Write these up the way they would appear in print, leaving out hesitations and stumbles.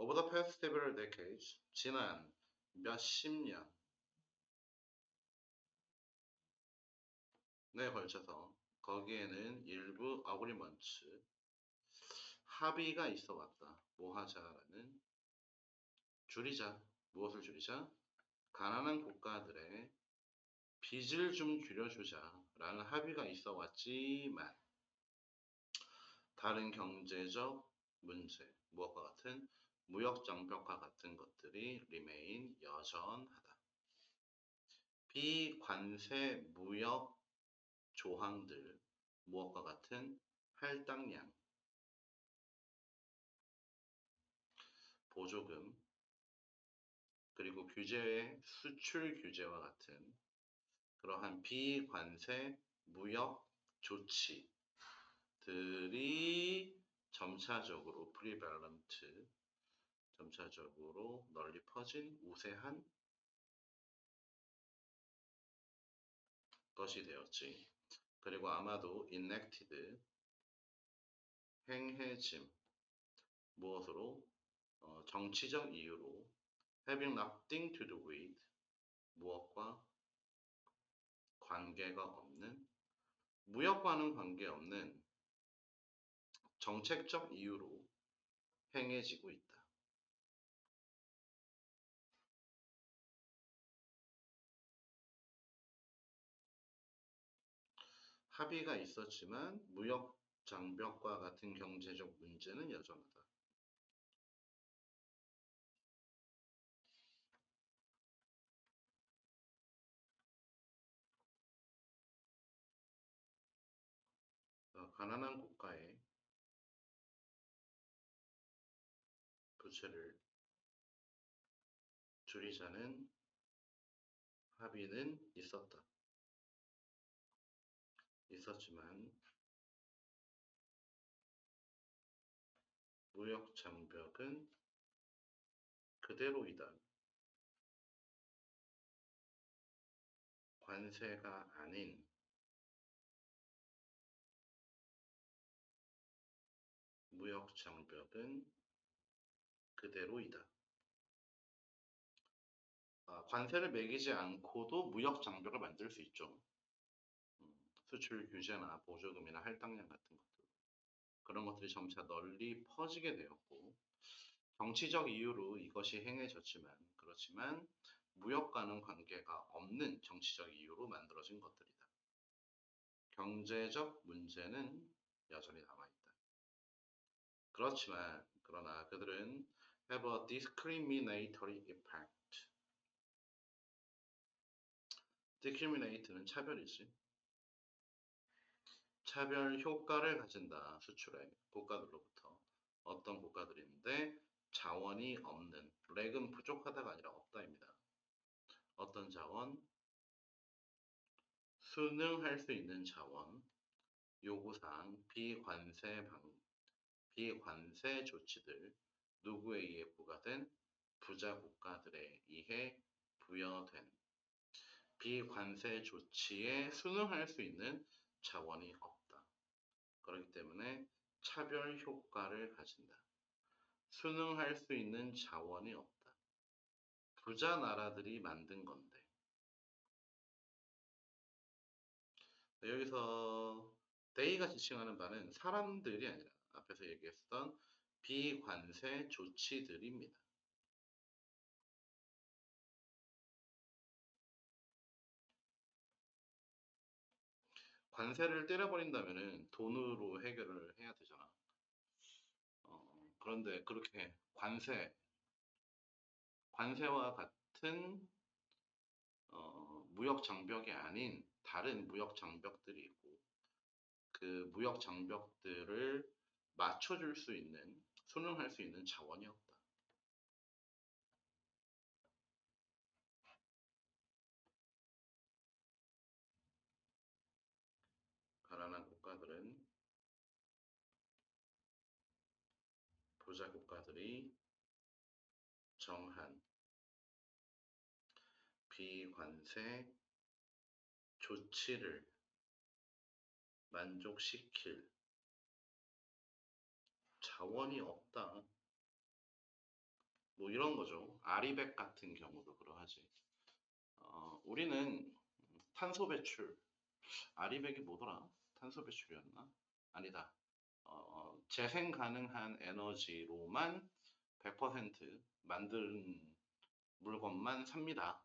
Over the past several decades, 지난 몇십 년에 걸쳐서 거기에는 일부 어그리먼츠, 합의가 있어 왔다. 뭐 하자라는 줄이자. 무엇을 줄이자? 가난한 국가들의 빚을 좀 줄여주자라는 합의가 있어 왔지만 다른 경제적 문제, 무엇과 같은 무역 장벽과 같은 것들이 remain 여전하다. 비관세 무역 조항들, 무엇과 같은 할당량, 보조금, 그리고 규제의 수출 규제와 같은 그러한 비관세 무역 조치들이 점차적으로 프리밸런트, 점차적으로 널리 퍼진 우세한 것이 되었지. 그리고 아마도 enacted, 행해짐, 무엇으로? 정치적 이유로 having nothing to do with, 무엇과 관계가 없는, 무역과는 관계없는 정책적 이유로 행해지고 있다. 합의가 있었지만 무역 장벽과 같은 경제적 문제는 여전하다. 가난한 국가의 부채를 줄이자는 합의는 있었지만 무역 장벽은 그대로이다. 관세가 아닌 무역 장벽은 그대로이다. 관세를 매기지 않고도 무역 장벽을 만들 수 있죠. 수출 규제나 보조금이나 할당량 같은 것들. 그런 것들이 점차 널리 퍼지게 되었고, 정치적 이유로 이것이 행해졌지만, 그렇지만 무역과는 관계가 없는 정치적 이유로 만들어진 것들이다. 경제적 문제는 여전히 남아있다. 그러나 그들은 have a discriminatory impact. discriminate는 차별이지. 차별 효과를 가진다. 수출에 국가들로부터. 어떤 국가들인데 자원이 없는, 렉은 부족하다가 아니라 없다입니다. 어떤 자원? 수능할 수 있는 자원, 요구사항, 비관세 조치들, 누구에 의해 부과된? 부자 국가들에 의해 부여된 비관세 조치에 순응할 수 있는 자원이 없다. 그렇기 때문에 차별 효과를 가진다. 순응할 수 있는 자원이 없다. 부자 나라들이 만든 건데. 여기서 데이가 지칭하는 바는 사람들이 아니라 앞에서 얘기했던 비관세 조치들입니다. 관세를 때려버린다면 돈으로 해결을 해야 되잖아. 그런데 그렇게 관세와 같은 무역 장벽이 아닌 다른 무역 장벽들이 있고 그 무역 장벽들을 맞춰줄 수 있는, 순응할 수 있는 자원이 없다. 가난한 국가들은 부자 국가들이 정한 비관세 조치를 만족시킬 자원이 없다. 뭐 이런 거죠. 아리백 같은 경우도 그러하지. 우리는 탄소 배출, 아리백이 뭐더라? 탄소 배출이었나? 아니다. 재생 가능한 에너지로만 100% 만든 물건만 삽니다.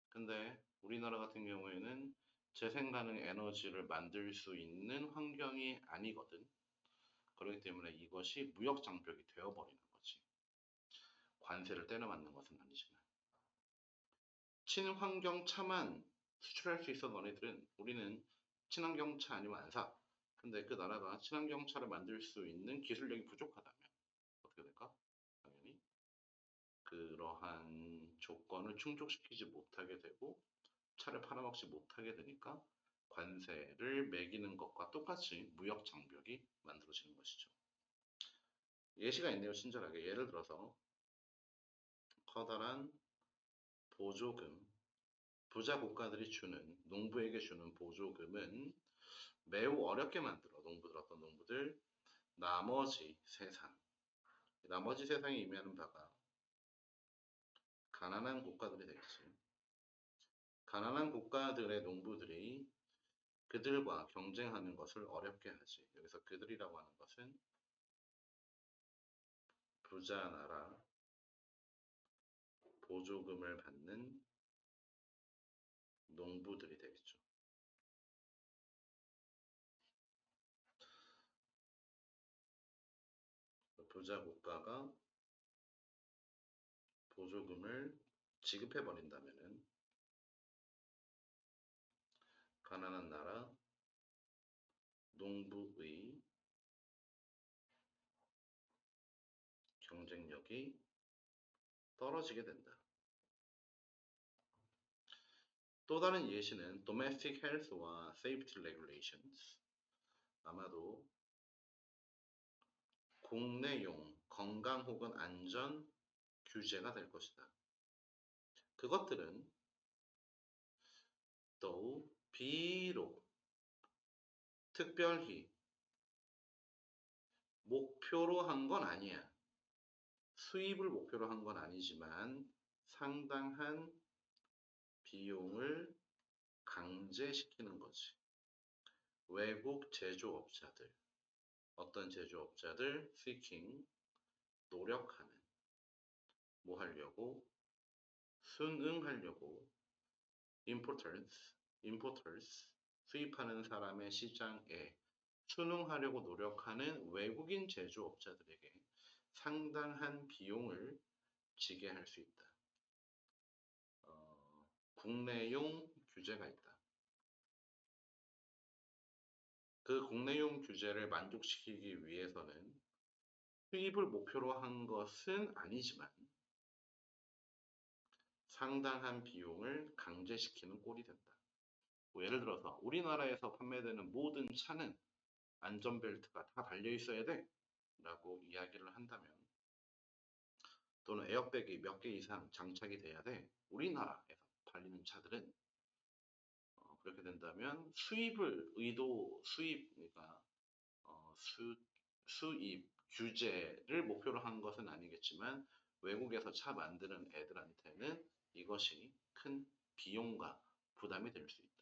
근데 우리나라 같은 경우에는 재생 가능 에너지를 만들 수 있는 환경이 아니거든. 그렇기 때문에 이것이 무역 장벽이 되어버리는 거지. 관세를 때려 맞는 것은 아니지만. 친환경차만 수출할 수 있어 너네들은. 우리는 친환경차 아니면 안 사. 근데 그 나라가 친환경차를 만들 수 있는 기술력이 부족하다면 어떻게 될까? 당연히 그러한 조건을 충족시키지 못하게 되고 차를 팔아먹지 못하게 되니까 관세를 매기는 것과 똑같이 무역 장벽이 만들어지는 것이죠. 예시가 있네요, 친절하게. 예를 들어서 커다란 보조금, 부자 국가들이 주는, 농부에게 주는 보조금은 매우 어렵게 만들어, 어떤 농부들, 나머지 세상. 나머지 세상이 의미하는 바가 가난한 국가들이 되겠지. 가난한 국가들의 농부들이 그들과 경쟁하는 것을 어렵게 하지. 여기서 그들이라고 하는 것은 부자 나라, 보조금을 받는 농부들이 되겠죠. 부자 국가가 보조금을 지급해 버린다면은 가난한 나라 농부의 경쟁력이 떨어지게 된다. 또 다른 예시는 Domestic Health와 Safety Regulations. 아마도 국내용 건강 혹은 안전 규제가 될 것이다. 그것들은 또 비록 특별히 목표로 한 건 아니야. 수입을 목표로 한 건 아니지만 상당한 비용을 강제시키는 거지. 외국 제조업자들, 어떤 제조업자들 seeking, 노력하는, 뭐 하려고? 순응하려고 importers, 수입하는 사람의 시장에 순응하려고 노력하는 외국인 제조업자들에게 상당한 비용을 지게 할 수 있다. 국내용 규제가 있다. 그 국내용 규제를 만족시키기 위해서는 수입을 목표로 한 것은 아니지만 상당한 비용을 강제시키는 꼴이 된다. 뭐 예를 들어서 우리나라에서 판매되는 모든 차는 안전벨트가 다 달려 있어야 돼 라고 이야기를 한다면, 또는 에어백이 몇 개 이상 장착이 돼야 돼, 우리나라에서 팔리는 차들은. 그렇게 된다면 그러니까 수입 규제를 목표로 한 것은 아니겠지만 외국에서 차 만드는 애들한테는 이것이 큰 비용과 부담이 될 수 있다.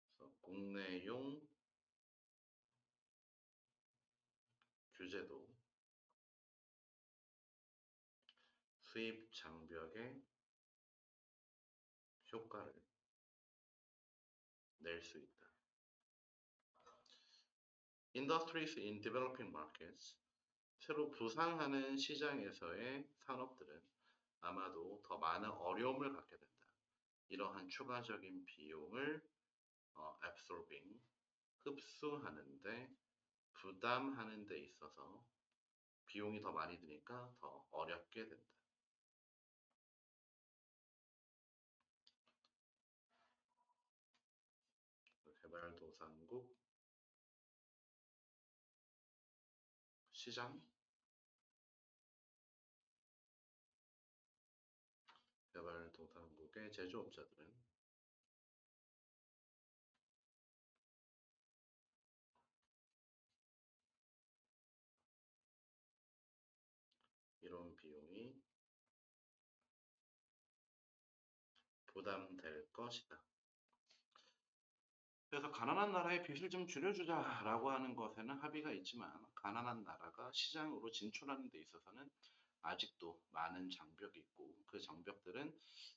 그래서 국내용 규제도 수입 장벽에 효과를 낼 수 있다. Industries in developing markets, 새로 부상하는 시장에서의 산업들은 아마도 더 많은 어려움을 갖게 된다. 이러한 추가적인 비용을 absorbing, 흡수하는데, 부담하는 데 있어서 비용이 더 많이 드니까 더 어렵게 된다. 개발도상국 시장, 개발도상국의 제조업자들은 부담될 것이다. 그래서 가난한 나라의 빚을 좀 줄여주자라고 하는 것에는 합의가 있지만 가난한 나라가 시장으로 진출하는 데 있어서는 아직도 많은 장벽이 있고 그 장벽들은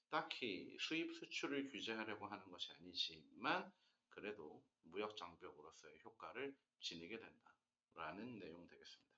딱히 수입 수출을 규제하려고 하는 것이 아니지만 그래도 무역 장벽으로서의 효과를 지니게 된다라는 내용 되겠습니다.